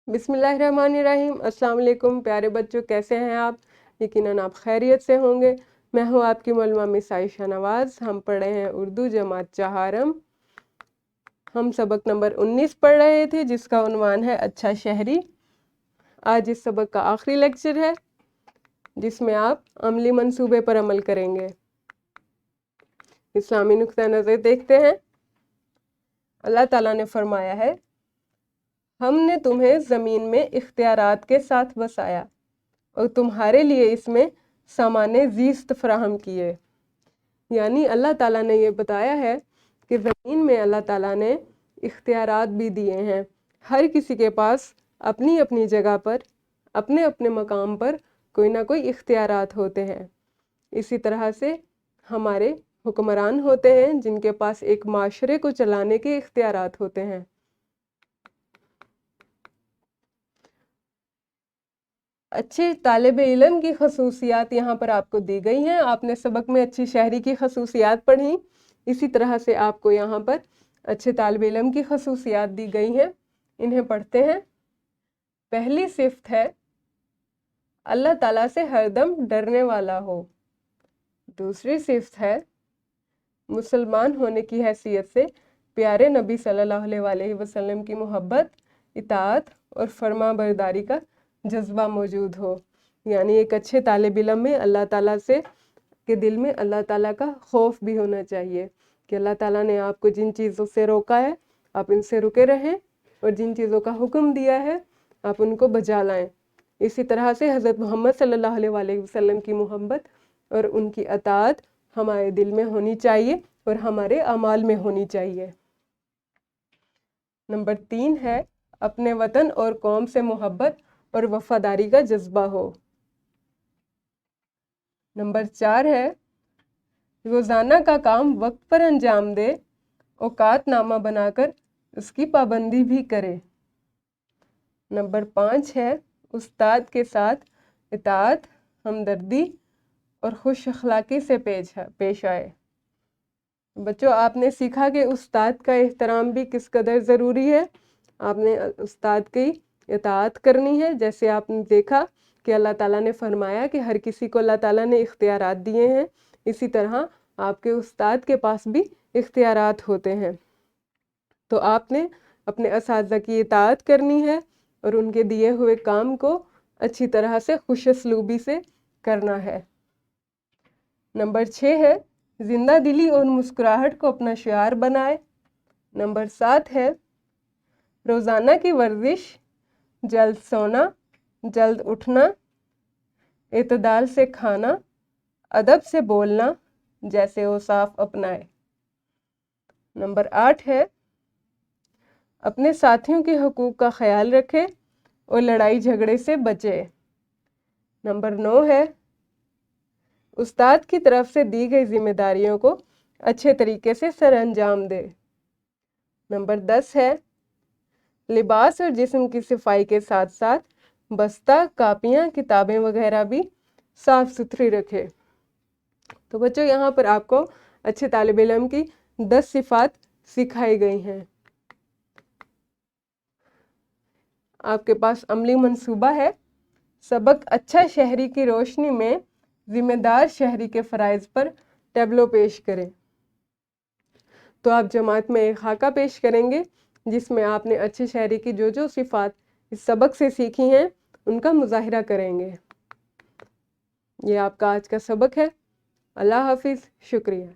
बिस्मिल्लाहिर्रहमानिर्रहीम। अस्सलाम वालेकुम प्यारे बच्चों, कैसे हैं आप? यकीनन आप खैरियत से होंगे। मैं हूं आपकी मौलुमा मिस आयशा नवाज़। हम पढ़ रहे हैं उर्दू जमात चहारम। हम सबक नंबर 19 पढ़ रहे थे जिसका उन्वान है अच्छा शहरी। आज इस सबक का आखिरी लेक्चर है जिसमें आप अमली मंसूबे पर अमल करेंगे। इस्लामी नुक्ता नज़र देखते हैं। अल्लाह ताला ने फरमाया है, हमने तुम्हें ज़मीन में इख्तियारात के साथ बसाया और तुम्हारे लिए इसमें सामान्य ज़ीस्त फराहम किए। यानी अल्लाह ताला ने ये बताया है कि ज़मीन में अल्लाह ताला ने इख्तियारात भी दिए हैं। हर किसी के पास अपनी अपनी जगह पर, अपने अपने मकाम पर कोई ना कोई इख्तियारात होते हैं। इसी तरह से हमारे हुक्मरान होते हैं जिनके पास एक माशरे को चलाने के इख्तियारात होते हैं। अच्छे तालिब इल्म की खसूसियात यहाँ पर आपको दी गई हैं। आपने सबक में अच्छी शहरी की खसूसियात पढ़ी, इसी तरह से आपको यहाँ पर अच्छे तालिब इल्म की खसूसियात दी गई हैं। इन्हें पढ़ते हैं। पहली सिफ्त है अल्लाह ताला से हरदम डरने वाला हो। दूसरी सिफ्त है मुसलमान होने की हैसियत से प्यारे नबी सल्लल्लाहु अलैहि वसल्लम की मोहब्बत, इताअत और फर्मा बरदारी का जज्बा मौजूद हो। यानी एक अच्छे तालिब इल्म में अल्लाह ताला से के दिल में अल्लाह ताला का खौफ भी होना चाहिए कि अल्लाह ताला ने आपको जिन चीज़ों से रोका है आप इनसे रुके रहें और जिन चीज़ों का हुक्म दिया है आप उनको बजा लाएं। इसी तरह से हज़रत मोहम्मद सल्लल्लाहु अलैहि वसल्लम की मोहब्बत और उनकी अताअत हमारे दिल में होनी चाहिए और हमारे अमाल में होनी चाहिए। नंबर 3 है अपने वतन और कौम से मोहब्बत और वफादारी का जज्बा हो। नंबर 4 है रोज़ाना का काम वक्त पर अंजाम दे, औकात नामा बनाकर उसकी पाबंदी भी करे। नंबर 5 है उस्ताद के साथ इताअत, हमदर्दी और खुश अखलाकी से पेश आए। बच्चों, आपने सीखा कि उस्ताद का एहतराम भी किस कदर ज़रूरी है। आपने उस्ताद की इताअत करनी है। जैसे आपने देखा कि अल्लाह ताला ने फरमाया कि हर किसी को अल्लाह ताला ने इख्तियारात दिए हैं, इसी तरह आपके उस्ताद के पास भी इख्तियारात होते हैं। तो आपने अपने असातिज़ा की इताअत करनी है और उनके दिए हुए काम को अच्छी तरह से खुश असलूबी से करना है। नंबर 6 है जिंदा दिली और मुस्कुराहट को अपना शिआर बनाए। नंबर 7 है रोज़ाना की वर्जिश, जल्द सोना, जल्द उठना, इत्दाल से खाना, अदब से बोलना, जैसे औसाफ अपनाए। नंबर 8 है अपने साथियों के हुकूक का ख्याल रखे और लड़ाई झगड़े से बचे। नंबर 9 है उस्ताद की तरफ से दी गई जिम्मेदारियों को अच्छे तरीके से सरअंजाम दे। नंबर 10 है लिबास और जिस्म की सफाई के साथ साथ बस्ता, कापियाँ, किताबें वगैरह भी साफ सुथरी रखे। तो बच्चों, यहाँ पर आपको अच्छे तालिब इल्म की 10 सिफात सिखाई गई हैं। आपके पास अमली मंसूबा है। सबक अच्छा शहरी की रोशनी में जिम्मेदार शहरी के फ़राइज़ पर टैब्लो पेश करें। तो आप जमात में एक खाका पेश करेंगे जिसमें आपने अच्छे शहरी की जो जो सिफात इस सबक से सीखी हैं उनका मुज़ाहिरा करेंगे। ये आपका आज का सबक है। अल्लाह हाफिज़। शुक्रिया।